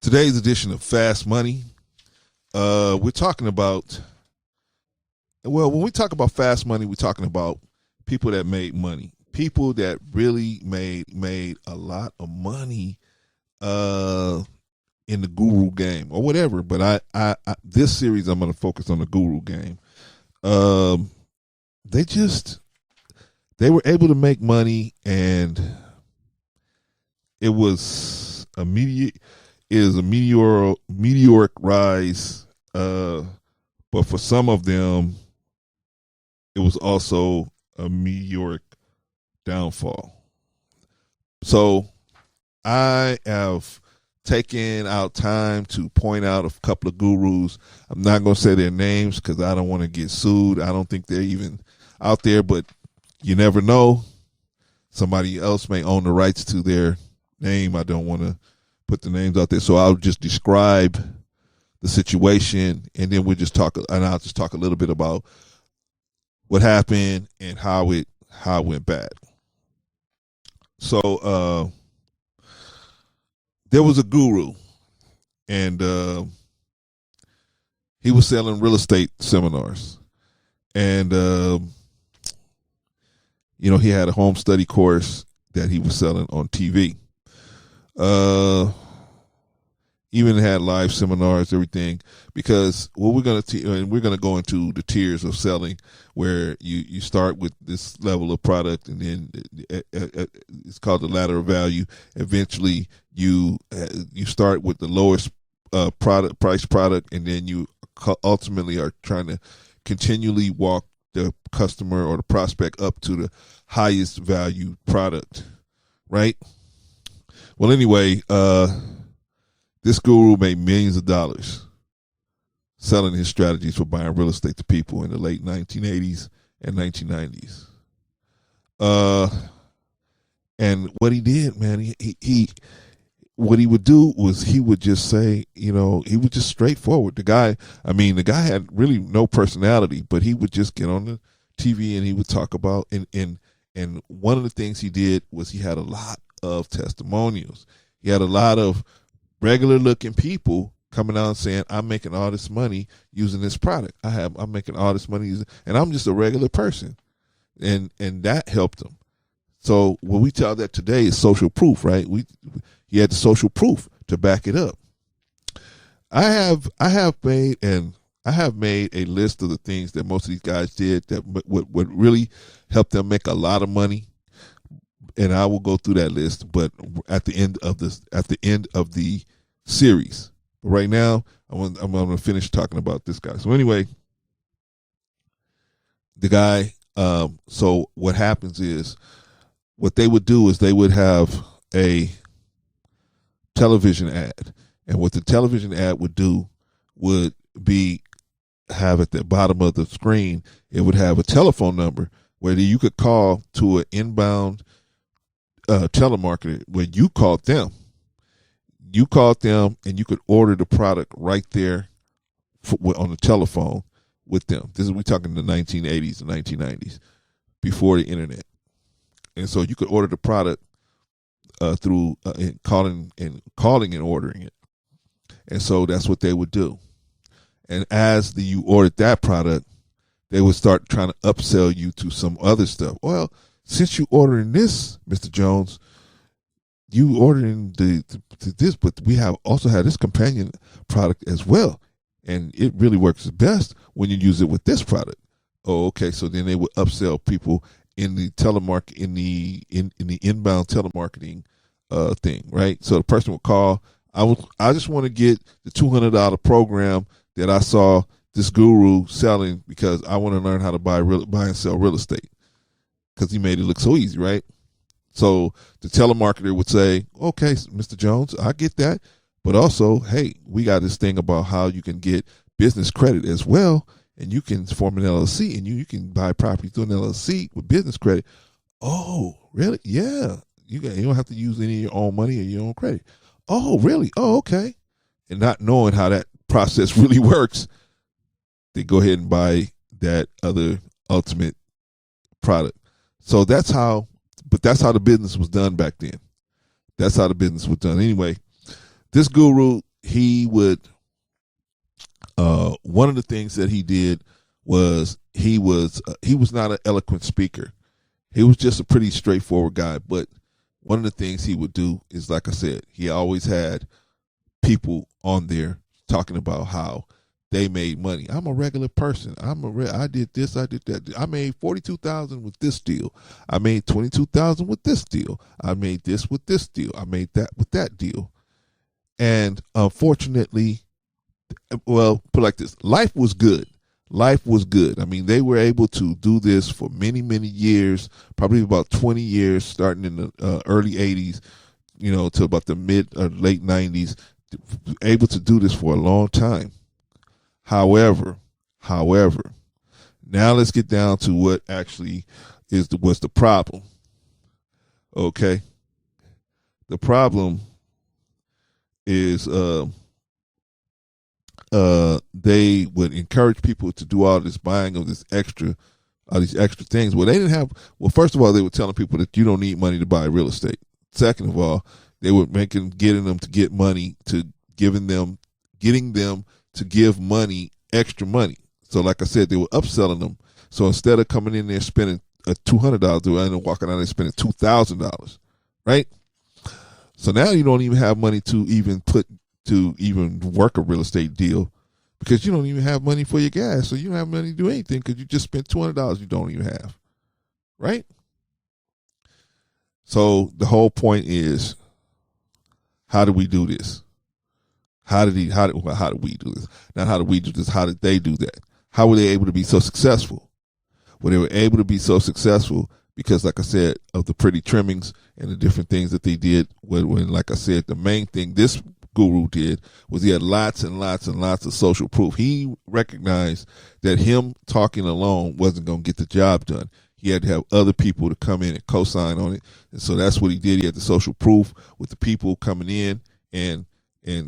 Today's edition of Fast Money, we're talking about, well, when we talk about fast money, we're talking about people that made money, people that really made a lot of money in the guru game or whatever. But I this series, I'm going to focus on the guru game. They were able to make money, and it was a meteoric rise, but for some of them, it was also a meteoric downfall. So I have taken out time to point out a couple of gurus. I'm not going to say their names because I don't want to get sued. I don't think they're even out there, but you never know. Somebody else may own the rights to their name. I don't want to put the names out there, so I'll just describe the situation, and then I'll just talk a little bit about what happened and how it went bad. So there was a guru, and he was selling real estate seminars, and he had a home study course that he was selling on TV. Even had live seminars, everything, because what we're going to go into the tiers of selling, where you start with this level of product, and then it's called the ladder of value. Eventually, you start with the lowest price product, and then you ultimately are trying to continually walk the customer or the prospect up to the highest value product, right? Well, anyway, this guru made millions of dollars selling his strategies for buying real estate to people in the late 1980s and 1990s. And what he did, man, what he would do was he would just say, he was just straightforward. The guy had really no personality, but he would just get on the TV and he would talk about, and one of the things he did was he had a lot of testimonials. He had a lot of regular looking people coming out and saying, I'm making all this money using this product. I'm making all this money and I'm just a regular person. And that helped him. So what we tell that today is social proof, right? He had the social proof to back it up. I have made a list of the things that most of these guys did that would really help them make a lot of money. And I will go through that list, but at the end of the series. But right now, I'm going to finish talking about this guy. So anyway, the guy. So what happens is, what they would do is they would have a television ad, and what the television ad would do would be have at the bottom of the screen, it would have a telephone number where you could call to an inbound telemarketer, where you called them and you could order the product right there on the telephone with them. We're talking the 1980s and 1990s, before the internet. And so you could order the product through calling and ordering it. And so that's what they would do. And as you ordered that product, they would start trying to upsell you to some other stuff. Well, since you ordering this, Mr. Jones, you ordering this, but we also have this companion product as well, and it really works best when you use it with this product. Oh, okay. So then they would upsell people in the in the inbound telemarketing thing, right? So the person would call. I just want to get the $200 program that I saw this guru selling because I want to learn how to buy and sell real estate, because he made it look so easy, right? So the telemarketer would say, okay, Mr. Jones, I get that. But also, hey, we got this thing about how you can get business credit as well, and you can form an LLC, and you can buy property through an LLC with business credit. Oh, really? Yeah. You don't have to use any of your own money or your own credit. Oh, really? Oh, okay. And not knowing how that process really works, they go ahead and buy that other ultimate product. So that's how the business was done back then. That's how the business was done. Anyway, this guru, he would. One of the things that he did was he was not an eloquent speaker. He was just a pretty straightforward guy. But one of the things he would do is, like I said, he always had people on there talking about how they made money. I'm a regular person. I did this. I did that. I made $42,000 with this deal. I made $22,000 with this deal. I made this with this deal. I made that with that deal. And unfortunately, well, put it like this: life was good. Life was good. I mean, they were able to do this for many, many years, probably about 20 years, starting in the early 80s, to about the mid or late 90s, able to do this for a long time. However, now let's get down to what actually was the problem. Okay, the problem is they would encourage people to do all this buying of all these extra things. Well, they didn't have. Well, first of all, they were telling people that you don't need money to buy real estate. Second of all, they were getting them to get money to getting them to give money, extra money. So like I said, they were upselling them. So instead of coming in there spending $200, they were end up walking out there spending $2,000, right? So now you don't even have money to even work a real estate deal, because you don't even have money for your gas. So you don't have money to do anything because you just spent $200 you don't even have, right? So the whole point is, how do we do this? How do we do this? Not how do we do this? How did they do that? How were they able to be so successful? Well, they were able to be so successful because, like I said, of the pretty trimmings and the different things that they did. When like I said, the main thing this guru did was he had lots and lots and lots of social proof. He recognized that him talking alone wasn't going to get the job done. He had to have other people to come in and co-sign on it. And so that's what he did. He had the social proof with the people coming in and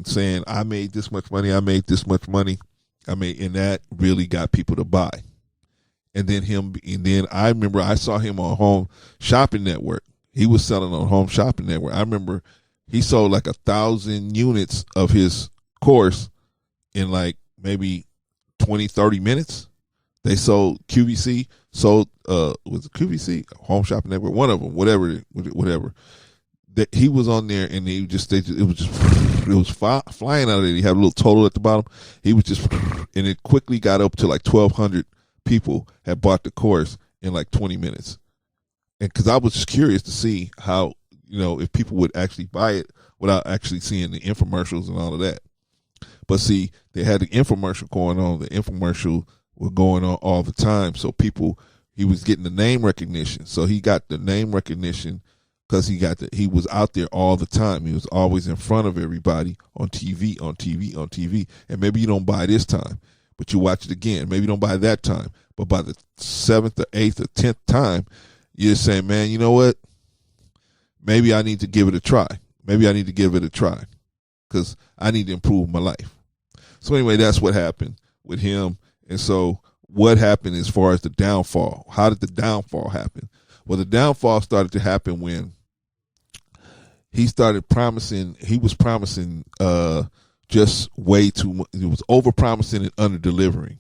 saying, I made this much money, I made this much money. And that really got people to buy. And then I remember I saw him on Home Shopping Network. He was selling on Home Shopping Network. I remember he sold like 1,000 units of his course in like maybe 20, 30 minutes. They sold QVC, was it QVC? Home Shopping Network, one of them, whatever. That he was on there, and it was flying out of there. He had a little total at the bottom. He was just, and it quickly got up to like 1,200 people had bought the course in like 20 minutes. And because I was just curious to see how, if people would actually buy it without actually seeing the infomercials and all of that. But see, they had the infomercial going on. The infomercial was going on all the time. So he was getting the name recognition. So he got the name recognition because he was out there all the time. He was always in front of everybody on TV. And maybe you don't buy this time, but you watch it again. Maybe you don't buy that time, but by the 7th or 8th or 10th time, you're saying, man, you know what? Maybe I need to give it a try. Because I need to improve my life. So anyway, that's what happened with him. And so what happened as far as the downfall? How did the downfall happen? Well, the downfall started to happen when he was promising just way too much. He was over promising and under delivering.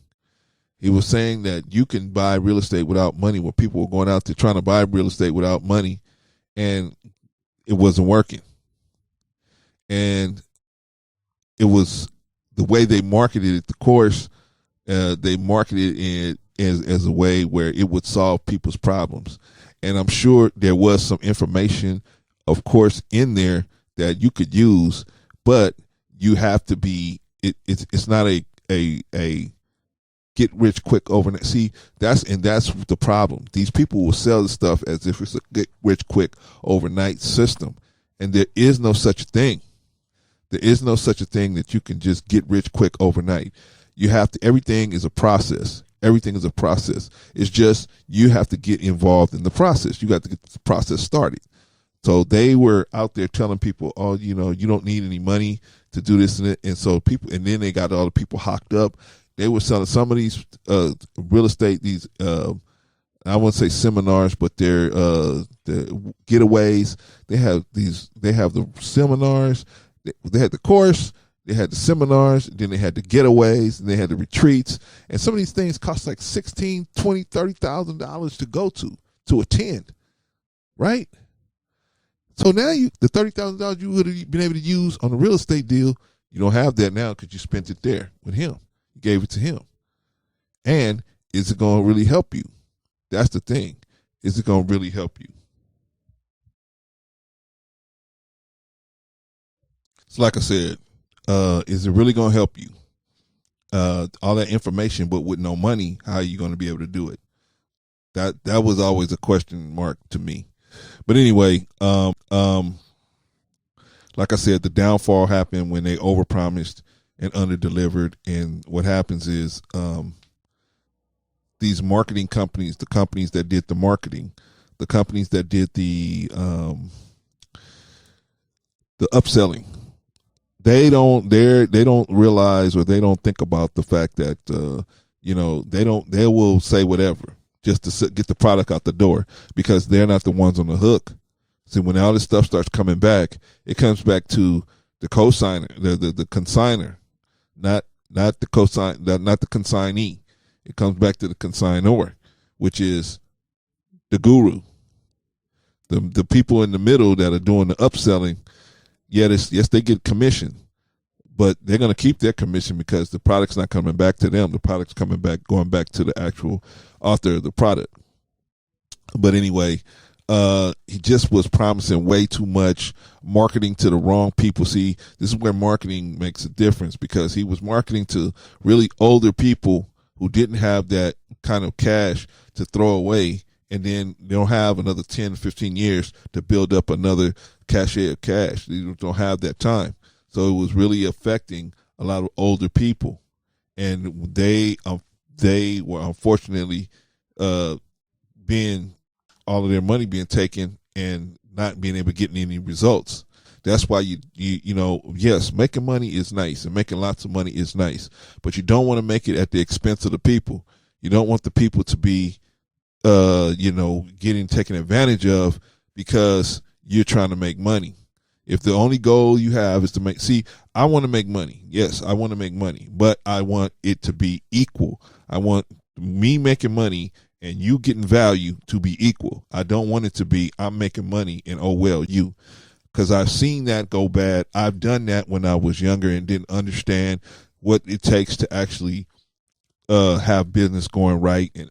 He was saying that you can buy real estate without money, when people were going out there trying to buy real estate without money, and it wasn't working. And it was the way they marketed it, the course, they marketed it as a way where it would solve people's problems. And I'm sure there was some information, of course, in there that you could use, but you have to be, it's not a get rich quick overnight. See, that's the problem. These people will sell the stuff as if it's a get rich quick overnight system. And there is no such thing. There is no such a thing that you can just get rich quick overnight. Everything is a process. Everything is a process. It's just you have to get involved in the process. You got to get the process started. So they were out there telling people, oh, you don't need any money to do this and that. And so and then they got all the people hocked up. They were selling some of these real estate, these I wouldn't say seminars, but they're the getaways. They have the seminars. They had the course. they had the seminars, then they had the getaways, and they had the retreats. And some of these things cost like $16,000, $20,000, $30,000 to go to attend, right? So now the $30,000 you would have been able to use on a real estate deal, you don't have that now because you spent it there with him. You gave it to him. And is it going to really help you? That's the thing. Is it going to really help you? So like I said, is it really going to help you? All that information, but with no money, how are you going to be able to do it? That was always a question mark to me. But anyway, like I said, the downfall happened when they overpromised and underdelivered. And what happens is these marketing companies, the companies that did the marketing, the companies that did the upselling, they don't realize, or they don't think about the fact that they will say whatever just to get the product out the door, because they're not the ones on the hook. See, when all this stuff starts coming back, it comes back to the cosigner, the consigner, not the consignee. It comes back to the consignor, which is the guru, the people in the middle that are doing the upselling. Yes, they get commission, but they're going to keep their commission because the product's not coming back to them. The product's going back to the actual author of the product. But anyway, he just was promising way too much, marketing to the wrong people. See, this is where marketing makes a difference, because he was marketing to really older people who didn't have that kind of cash to throw away, and then they don't have another 10, 15 years to build up another cachet of cash. They don't have that time. So it was really affecting a lot of older people, and they were unfortunately being all of their money being taken and not being able to get any results. That's why yes, making money is nice, and making lots of money is nice, but you don't want to make it at the expense of the people. You don't want the people to be getting taken advantage of because you're trying to make money. If the only goal you have is to I want to make money. Yes, I want to make money, but I want it to be equal. I want me making money and you getting value to be equal. I don't want it to be I'm making money and oh well you, because I've seen that go bad. I've done that when I was younger and didn't understand what it takes to actually have business going right. And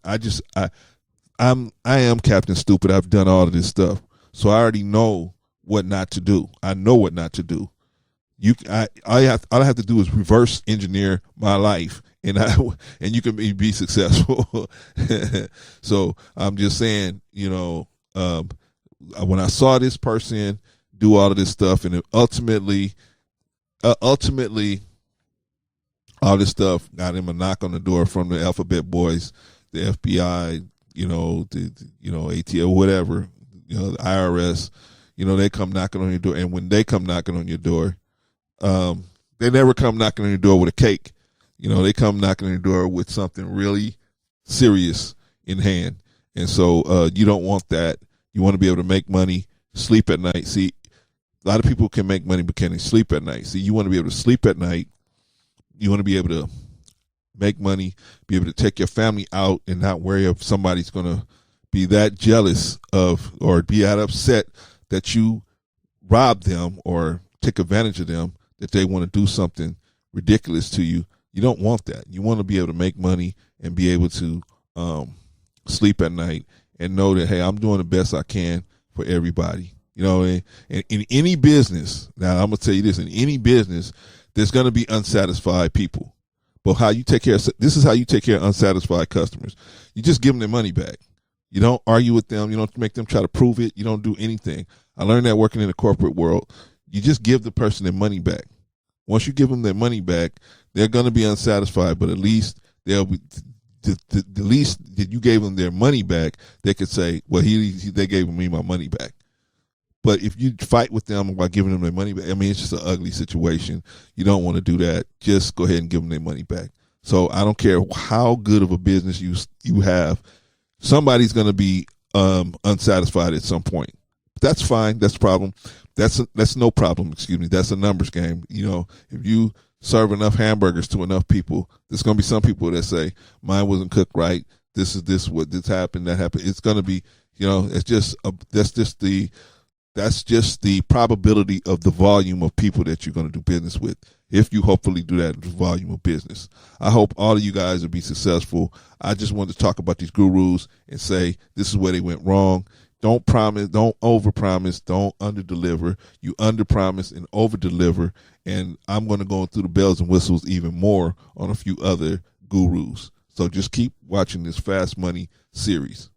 I am Captain Stupid. I've done all of this stuff, so I already know what not to do. I know what not to do. All I have to do is reverse engineer my life, and you can be successful. So I'm just saying, when I saw this person do all of this stuff, and ultimately, all this stuff got him a knock on the door from the Alphabet Boys, the FBI, the ATL, whatever, the IRS. They come knocking on your door, and when they come knocking on your door, they never come knocking on your door with a cake. They come knocking on your door with something really serious in hand. And so you don't want that. You want to be able to make money, sleep at night. See, a lot of people can make money, but can they sleep at night? See, you want to be able to sleep at night. You want to be able to make money, be able to take your family out and not worry if somebody's going to be that jealous of or be that upset that you rob them or take advantage of them, that they want to do something ridiculous to you. You don't want that. You want to be able to make money and be able to sleep at night and know that, hey, I'm doing the best I can for everybody. And in any business, now I'm going to tell you this, in any business, there's going to be unsatisfied people. But this is how you take care of unsatisfied customers. You just give them their money back. You don't argue with them. You don't make them try to prove it. You don't do anything. I learned that working in the corporate world. You just give the person their money back. Once you give them their money back, they're going to be unsatisfied, but at least they'll be, the least that you gave them their money back, they could say, well, they gave me my money back. But if you fight with them by giving them their money back, it's just an ugly situation. You don't want to do that. Just go ahead and give them their money back. So I don't care how good of a business you have, somebody's going to be unsatisfied at some point. That's fine. That's a problem. That's no problem. Excuse me. That's a numbers game. If you serve enough hamburgers to enough people, there's going to be some people that say mine wasn't cooked right. This is this what this happened, that happened. It's going to be, it's just that's just the probability of the volume of people that you're going to do business with. If you hopefully do that volume of business, I hope all of you guys will be successful. I just wanted to talk about these gurus and say this is where they went wrong. Don't promise, don't overpromise, don't underdeliver. You underpromise and overdeliver. And I'm going to go through the bells and whistles even more on a few other gurus. So just keep watching this Fast Money series.